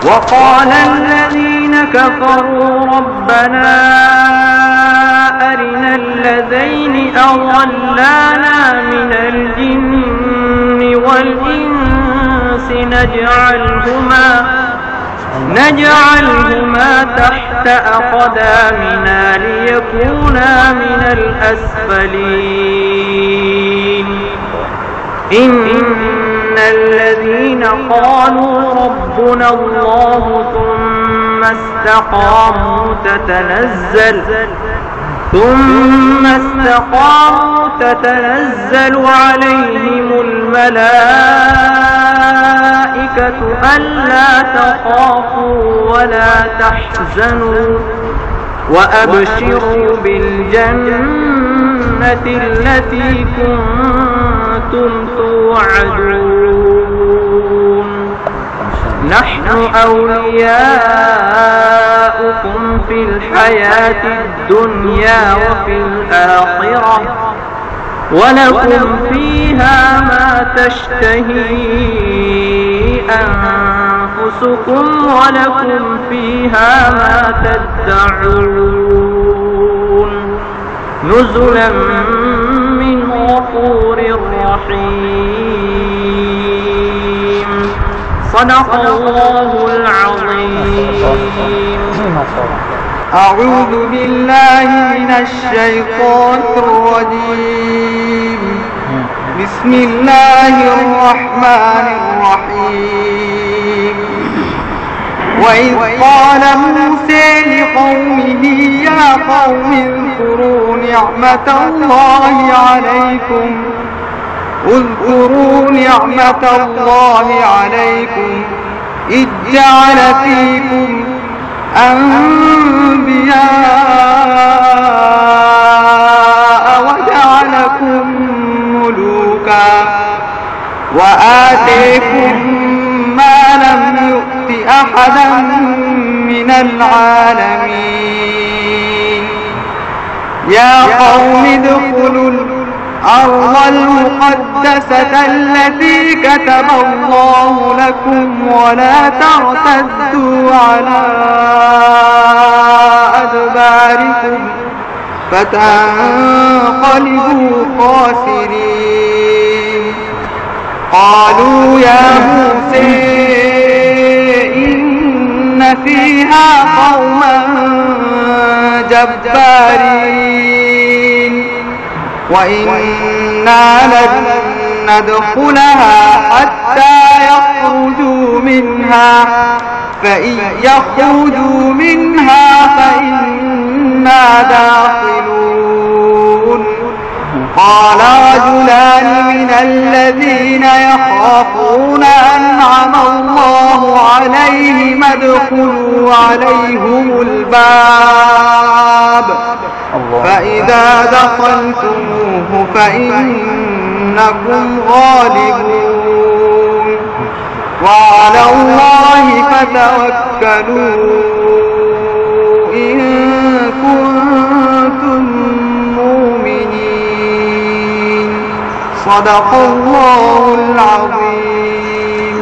وقال الذين كفروا ربنا أرنا الذين أضلانا من الجن والإنس نجعلهما تحت أقدامنا ليكونا من الأسفلين إن الذين قالوا ربنا الله ثم استقاموا تتنزل عليهم الملائكة ألا تخافوا ولا تحزنوا وأبشروا بالجنة التي كنتم توعدون نحن أولياؤكم في الحياة الدنيا وفي الآخرة ولكم فيها ما تشتهي أنفسكم ولكم فيها ما تدعون نزلا من غفور رحيم. صدق الله العظيم. أعوذ بالله من الشيطان الرجيم. بسم الله الرحمن الرحيم. وإذ قال موسى لقومه يا قوم اذكروا نعمة الله عليكم إذ جعل فيكم أنبياء وجعلكم ملوكا وآتيكم ما لم يؤت أحدا من العالمين يا قوم ادخلوا الأرض المقدسة التي كتب الله لكم ولا ترتدوا على أدباركم فتنقلبوا خاسرين. قالوا يا موسى إن فيها قوما جبارين وإنا لن ندخلها حتى يخرجوا منها فإن يخرجوا منها فإنا داخلون. قال رجلان من الذين يخافون أنعم الله عليهم ادخلوا عليهم الباب فإذا دخلتموه فإنكم غالبون وعلى الله فتوكلوا إن كنتم مؤمنين. صدق الله العظيم.